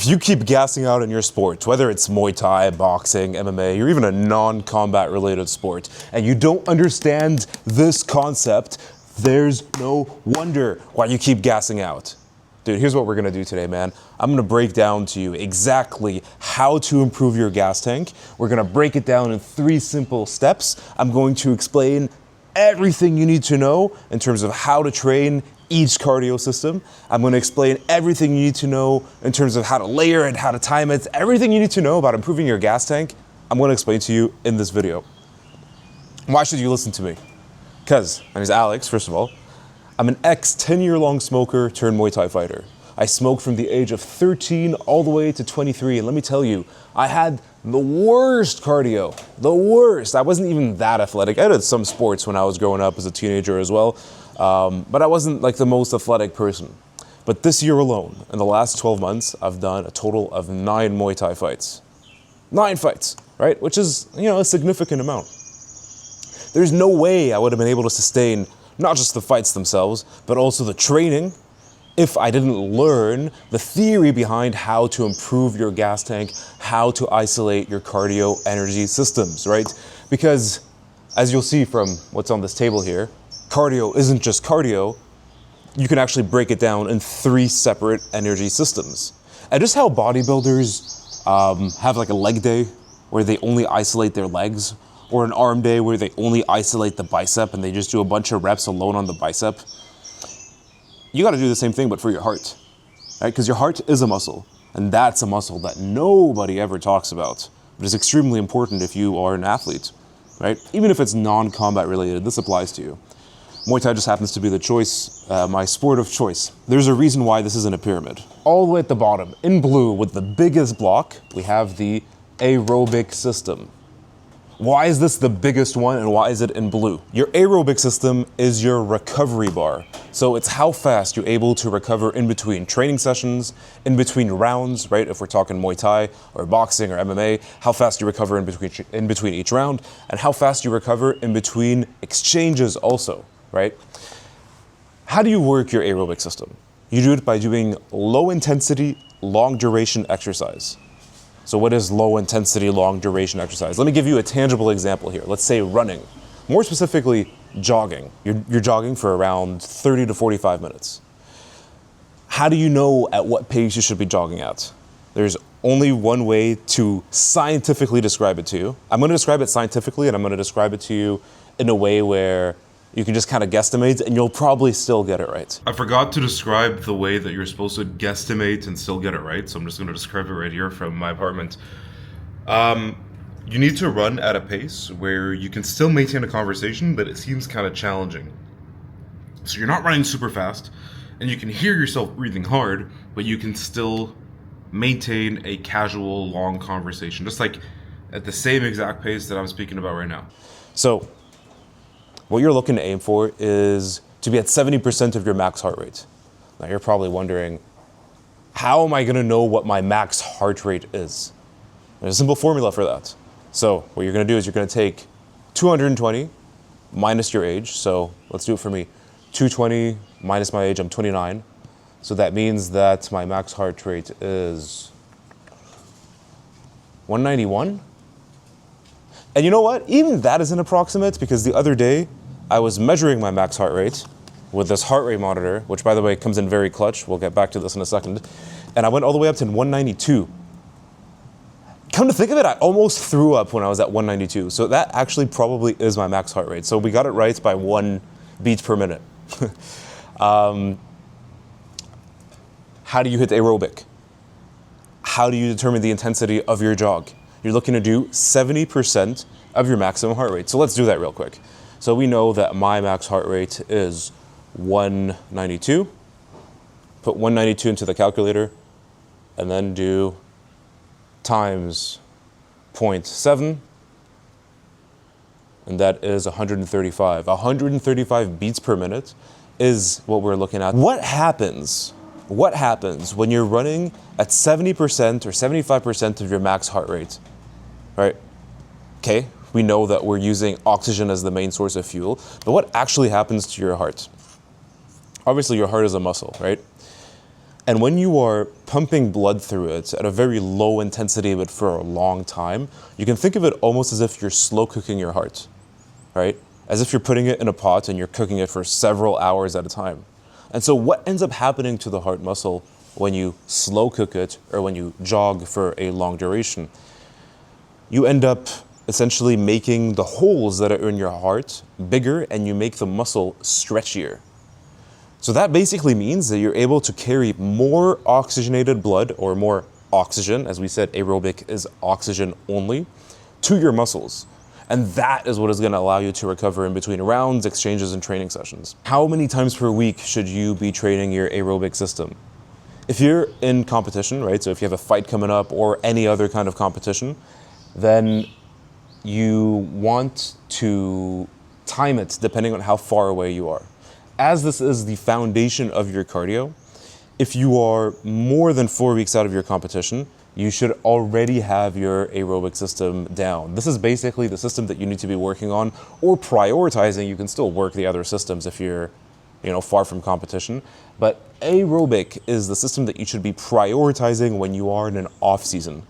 If you keep gassing out in your sport, whether it's Muay Thai, boxing, MMA, or even a non-combat related sport, and you don't understand this concept, there's no wonder why you keep gassing out. Dude, here's what we're gonna do today, man. I'm gonna break down to you exactly how to improve your gas tank. We're gonna break it down in 3 simple steps. I'm going to explain everything you need to know in terms of how to train each cardio system. I'm gonna explain everything you need to know in terms of how to layer it, how to time it, everything you need to know about improving your gas tank, I'm gonna explain to you in this video. Why should you listen to me? Because my name is Alex, first of all. I'm an ex-10-year-long smoker turned Muay Thai fighter. I smoked from the age of 13 all the way to 23, and let me tell you, I had the worst cardio, the worst. I wasn't even that athletic. I did some sports when I was growing up as a teenager as well, but I wasn't like the most athletic person. But this year alone, in the last 12 months, I've done a total of 9 Muay Thai fights. 9 fights, right? Which is, a significant amount. There's no way I would have been able to sustain not just the fights themselves, but also the training if I didn't learn the theory behind how to improve your gas tank, how to isolate your cardio energy systems, right? Because as you'll see from what's on this table here, cardio isn't just cardio. You can actually break it down in 3 separate energy systems. And just how bodybuilders have like a leg day where they only isolate their legs, or an arm day where they only isolate the bicep and they just do a bunch of reps alone on the bicep. You gotta do the same thing, but for your heart, right? Because your heart is a muscle, and that's a muscle that nobody ever talks about, but is extremely important if you are an athlete, right? Even if it's non-combat related, this applies to you. Muay Thai just happens to be the choice, my sport of choice. There's a reason why this isn't a pyramid. All the way at the bottom, in blue, with the biggest block, we have the aerobic system. Why is this the biggest one and why is it in blue? Your aerobic system is your recovery bar. So it's how fast you're able to recover in between training sessions, in between rounds, right? If we're talking Muay Thai or boxing or MMA, how fast you recover in between each round, and how fast you recover in between exchanges also, right? How do you work your aerobic system? You do it by doing low intensity, long duration exercise. So what is low intensity, long duration exercise? Let me give you a tangible example here. Let's say running, more specifically jogging. You're jogging for around 30 to 45 minutes. How do you know at what pace you should be jogging at? There's only one way to scientifically describe it to you. I'm gonna describe it scientifically, and I'm gonna describe it to you in a way where you can just kind of guesstimate and you'll probably still get it right. I forgot to describe the way that you're supposed to guesstimate and still get it right, so I'm just going to describe it right here from my apartment. You need to run at a pace where you can still maintain a conversation, but it seems kind of challenging. So you're not running super fast, and you can hear yourself breathing hard, but you can still maintain a casual, long conversation, just like at the same exact pace that I'm speaking about right now. So what you're looking to aim for is to be at 70% of your max heart rate. Now you're probably wondering, how am I gonna know what my max heart rate is? There's a simple formula for that. So what you're gonna do is you're gonna take 220 minus your age. So let's do it for me. 220 minus my age, I'm 29. So that means that my max heart rate is 191. And you know what? Even that isn't approximate, because the other day I was measuring my max heart rate with this heart rate monitor, which by the way comes in very clutch. We'll get back to this in a second. And I went all the way up to 192. Come to think of it, I almost threw up when I was at 192. So that actually probably is my max heart rate. So we got it right by 1 beat per minute. How do you hit aerobic? How do you determine the intensity of your jog? You're looking to do 70% of your maximum heart rate. So let's do that real quick. So we know that my max heart rate is 192. Put 192 into the calculator and then do times 0.7, and that is 135. 135 beats per minute is what we're looking at. What happens when you're running at 70% or 75% of your max heart rate, right? Okay, we know that we're using oxygen as the main source of fuel, but what actually happens to your heart? Obviously your heart is a muscle, right? And when you are pumping blood through it at a very low intensity but for a long time, you can think of it almost as if you're slow cooking your heart, right? As if you're putting it in a pot and you're cooking it for several hours at a time. And so what ends up happening to the heart muscle when you slow cook it or when you jog for a long duration? You end up essentially making the holes that are in your heart bigger, and you make the muscle stretchier. So that basically means that you're able to carry more oxygenated blood, or more oxygen, as we said, aerobic is oxygen only, to your muscles. And that is what is going to allow you to recover in between rounds, exchanges, and training sessions. How many times per week should you be training your aerobic system? If you're in competition, right, so if you have a fight coming up or any other kind of competition, then you want to time it depending on how far away you are. As this is the foundation of your cardio, if you are more than 4 weeks out of your competition, you should already have your aerobic system down. This is basically the system that you need to be working on or prioritizing. You can still work the other systems if you're, far from competition. But aerobic is the system that you should be prioritizing when you are in an off season.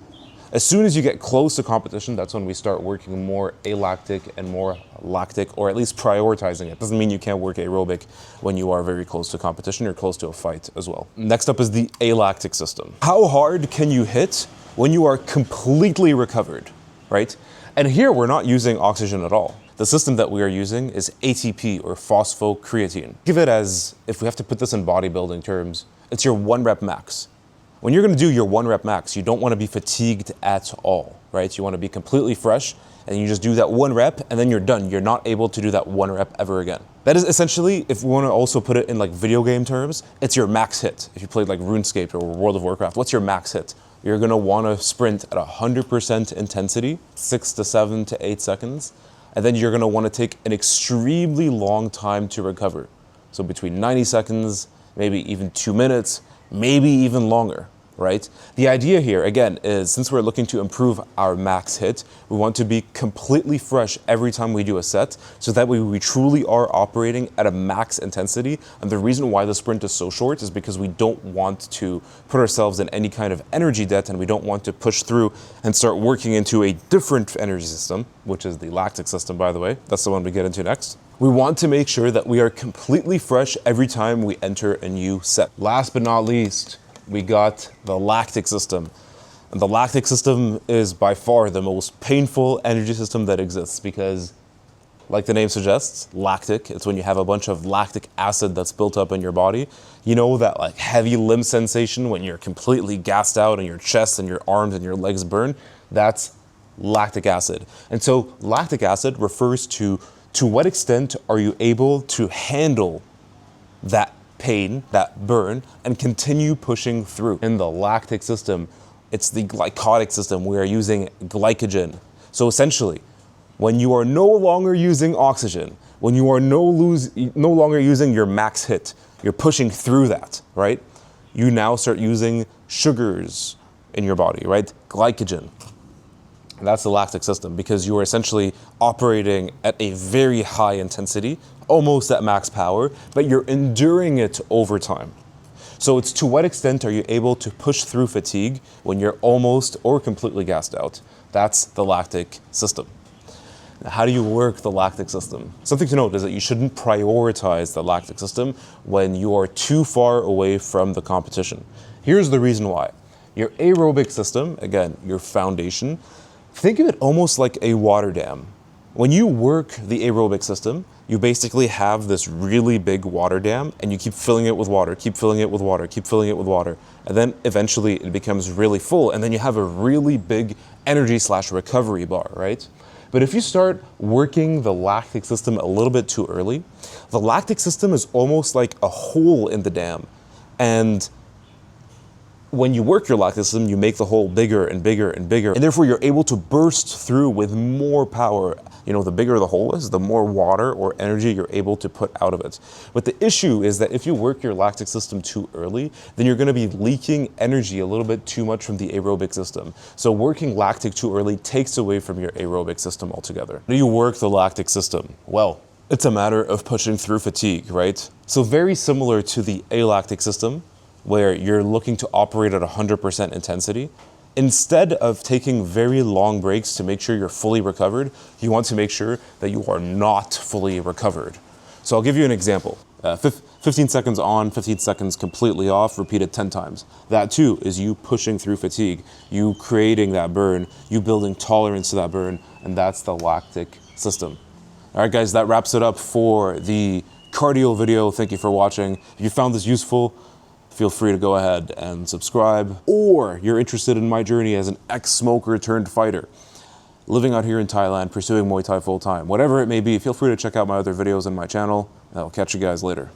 As soon as you get close to competition, that's when we start working more alactic and more lactic, or at least prioritizing it. Doesn't mean you can't work aerobic when you are very close to competition or close to a fight as well. Next up is the alactic system. How hard can you hit when you are completely recovered, right? And here we're not using oxygen at all. The system that we are using is ATP, or phosphocreatine. Give it as, if we have to put this in bodybuilding terms, it's your 1 rep max. When you're going to do your 1 rep max, you don't want to be fatigued at all, right? You want to be completely fresh, and you just do that 1 rep, and then you're done. You're not able to do that 1 rep ever again. That is essentially, if we want to also put it in like video game terms, it's your max hit. If you played like RuneScape or World of Warcraft, what's your max hit? You're going to want to sprint at 100% intensity, 6 to 7 to 8 seconds, and then you're going to want to take an extremely long time to recover. So between 90 seconds, maybe even 2 minutes, maybe even longer, right? The idea here, again, is since we're looking to improve our max hit, we want to be completely fresh every time we do a set, so that way we truly are operating at a max intensity. And the reason why the sprint is so short is because we don't want to put ourselves in any kind of energy debt, and we don't want to push through and start working into a different energy system, which is the lactic system, by the way. That's the one we get into next. We want to make sure that we are completely fresh every time we enter a new set. Last but not least, we got the lactic system. And the lactic system is by far the most painful energy system that exists because, like the name suggests, lactic, it's when you have a bunch of lactic acid that's built up in your body. You know that like heavy limb sensation when you're completely gassed out and your chest and your arms and your legs burn? That's lactic acid. And so lactic acid refers to what extent are you able to handle that pain, that burn, and continue pushing through. In the lactic system, it's the glycolytic system. We are using glycogen. So essentially, when you are no longer using oxygen, when you are no longer using your max hit, you're pushing through that, right? You now start using sugars in your body, right? Glycogen. That's the lactic system, because you are essentially operating at a very high intensity, almost at max power, but you're enduring it over time. So it's to what extent are you able to push through fatigue when you're almost or completely gassed out? That's the lactic system. Now, how do you work the lactic system? Something to note is that you shouldn't prioritize the lactic system when you are too far away from the competition. Here's the reason why. Your aerobic system, again, your foundation, think of it almost like a water dam. When you work the aerobic system, you basically have this really big water dam, and you keep filling it with water, keep filling it with water, keep filling it with water. And then eventually it becomes really full, and then you have a really big energy/recovery bar, right? But if you start working the lactic system a little bit too early, the lactic system is almost like a hole in the dam. And when you work your lactic system, you make the hole bigger and bigger and bigger, and therefore you're able to burst through with more power. You know, the bigger the hole is, the more water or energy you're able to put out of it. But the issue is that if you work your lactic system too early, then you're going to be leaking energy a little bit too much from the aerobic system. So working lactic too early takes away from your aerobic system altogether. How do you work the lactic system? Well, it's a matter of pushing through fatigue, right? So very similar to the alactic system, where you're looking to operate at 100% intensity, instead of taking very long breaks to make sure you're fully recovered, you want to make sure that you are not fully recovered. So I'll give you an example. 15 seconds on, 15 seconds completely off, repeated 10 times. That too is you pushing through fatigue, you creating that burn, you building tolerance to that burn, and that's the lactic system. All right, guys, that wraps it up for the cardio video. Thank you for watching. If you found this useful, feel free to go ahead and subscribe, or you're interested in my journey as an ex-smoker turned fighter, living out here in Thailand, pursuing Muay Thai full time. Whatever it may be, feel free to check out my other videos on my channel. I'll catch you guys later.